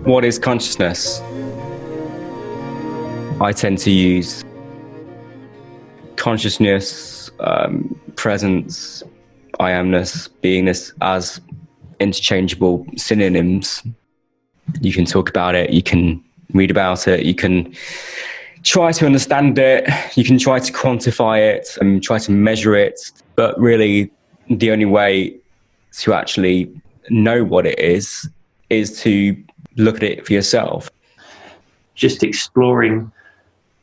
What is consciousness? I tend to use consciousness, presence, I amness, beingness as interchangeable synonyms. You can talk about it, you can read about it, you can try to understand it, you can try to quantify it and try to measure it, but really the only way to actually know what it is to look at it for yourself. Just exploring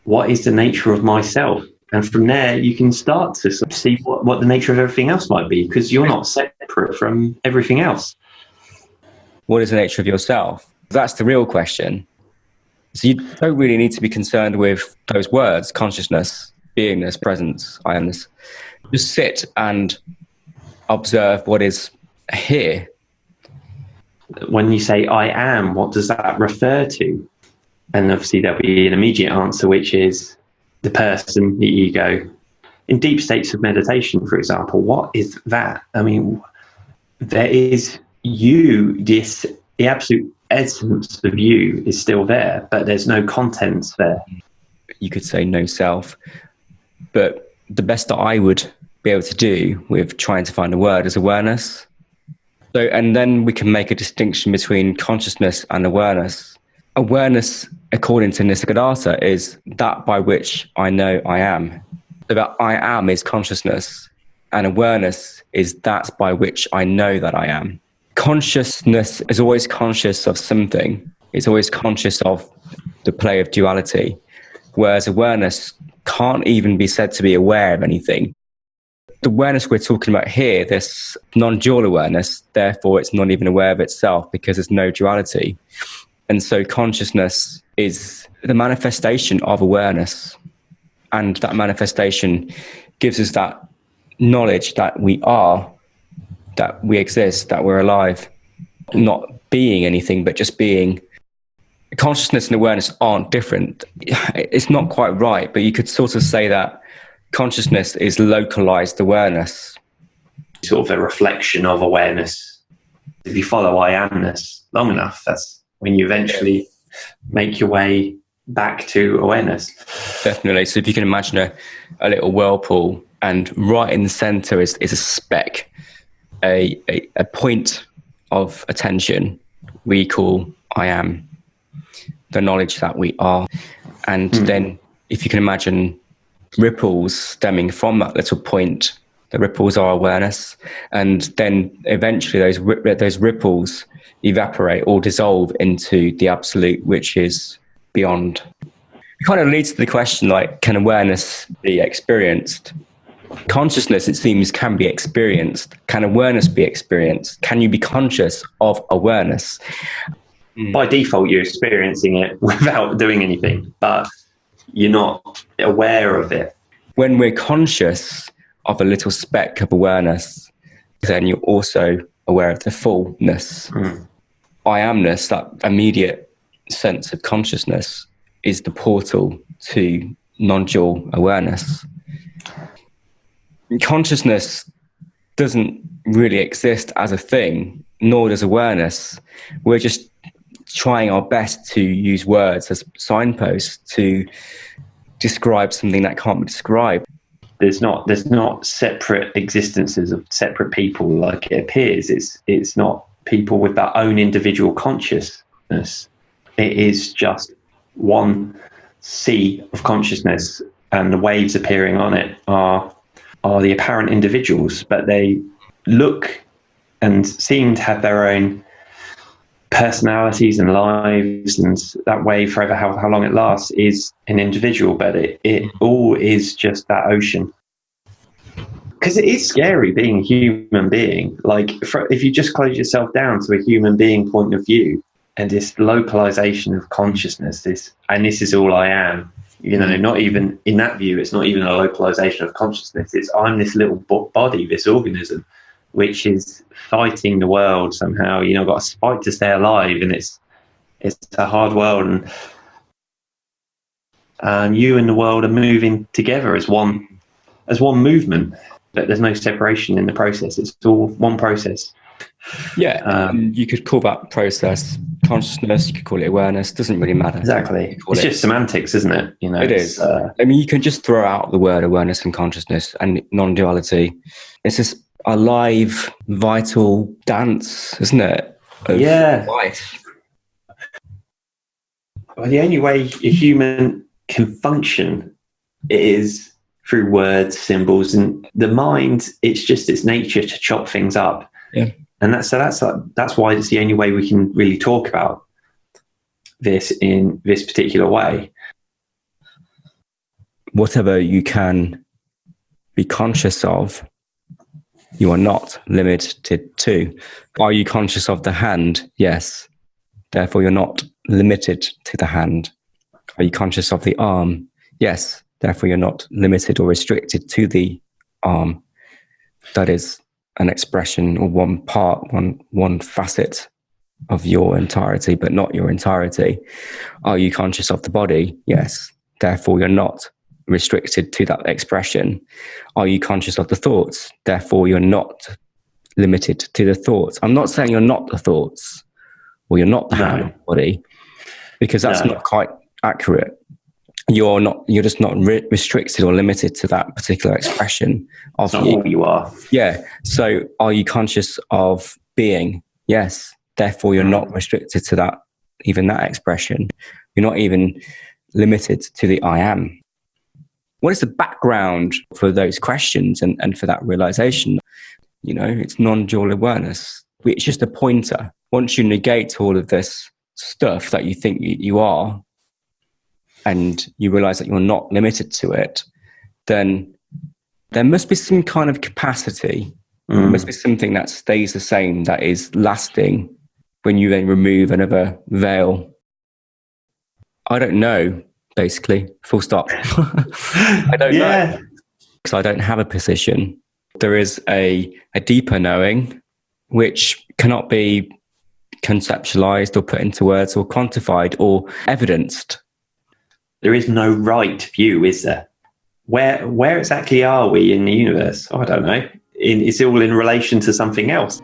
what is the nature of myself. And from there, you can start to sort of see what the nature of everything else might be, because you're not separate from everything else. What is the nature of yourself? That's the real question. So you don't really need to be concerned with those words, consciousness, beingness, presence, I amness. Just sit and observe what is here. When you say I am, what does that refer to? And obviously there'll be an immediate answer, which is the person, the ego. In deep states of meditation, for example, what is that? I mean, there is you, the absolute essence of you is still there, but there's no contents there. You could say no self, but the best that I would be able to do with trying to find a word is awareness. So, and then we can make a distinction between consciousness and awareness. Awareness, according to Nic Higham, is that by which I know I am. So that I am is consciousness, and awareness is that by which I know that I am. Consciousness is always conscious of something. It's always conscious of the play of duality, whereas awareness can't even be said to be aware of anything. The awareness we're talking about here, this non-dual awareness, therefore it's not even aware of itself because there's no duality. And so consciousness is the manifestation of awareness. And that manifestation gives us that knowledge that we are, that we exist, that we're alive, not being anything, but just being. Consciousness and awareness aren't different. It's not quite right, but you could sort of say that consciousness is localized awareness. Sort of a reflection of awareness. If you follow I amness long enough, that's when you eventually make your way back to awareness. Definitely. So if you can imagine a little whirlpool, and right in the center is a speck, a point of attention we call I am, the knowledge that we are. And then if you can imagine ripples stemming from that little point, the ripples are awareness. And then eventually those ripples evaporate or dissolve into the absolute, which is beyond. It kind of leads to the question, like, can awareness be experienced? Consciousness, it seems, can be experienced. Can awareness be experienced? Can you be conscious of awareness? By default, you're experiencing it without doing anything, but you're not aware of it. When we're conscious of a little speck of awareness, then you're also aware of the fullness. I amness, that immediate sense of consciousness, is the portal to non-dual awareness. Consciousness doesn't really exist as a thing, nor does awareness. We're just trying our best to use words as signposts to describe something that can't be described. There's not separate existences of separate people like it appears. It's not people with their own individual consciousness. It is just one sea of consciousness, and the waves appearing on it are the apparent individuals, but they look and seem to have their own personalities and lives, and that wave, forever how long it lasts, is an individual, but it all is just that ocean. Because it is scary being a human being. Like, if you just close yourself down to a human being point of view, and this localization of consciousness, this is all I am, you know, not even in that view, it's not even a localization of consciousness. It's I'm this little body, this organism, which is fighting the world somehow. You know, got to fight to stay alive, and it's a hard world, and you and the world are moving together as one movement. But there's no separation in the process. It's all one process. Yeah, you could call that process consciousness, you could call it awareness, doesn't really matter. Exactly. It's just semantics, isn't it? You know, it is. I mean, you can just throw out the word awareness and consciousness and non-duality. It's just a live, vital dance, isn't it? Of life. Well, the only way a human can function is through words, symbols, and the mind. It's just its nature to chop things up. Yeah. And that's why it's the only way we can really talk about this in this particular way. Whatever you can be conscious of, you are not limited to. Are you conscious of the hand? Yes. Therefore, you're not limited to the hand. Are you conscious of the arm? Yes. Therefore, you're not limited or restricted to the arm. That is an expression or one part, one facet of your entirety, but not your entirety. Are you conscious of the body? Yes. Therefore, you're not restricted to that expression. Are you conscious of the thoughts? Therefore, you're not limited to the thoughts. I'm not saying you're not the thoughts or you're not the hand of the body, because that's not quite accurate. You're just not restricted or limited to that particular expression of that's not who you are. Yeah. So are you conscious of being? Yes. Therefore, you're not restricted to that, even that expression. You're not even limited to the I am. What is the background for those questions and for that realization? You know, it's non-dual awareness. It's just a pointer. Once you negate all of this stuff that you think you are, and you realize that you're not limited to it, then there must be some kind of capacity. There must be something that stays the same, that is lasting when you then remove another veil. I don't know, basically, full stop. I don't know, because I don't have a position. There is a deeper knowing which cannot be conceptualized or put into words or quantified or evidenced. There is no right view, is there? Where exactly are we in the universe? I don't know. It's all in relation to something else.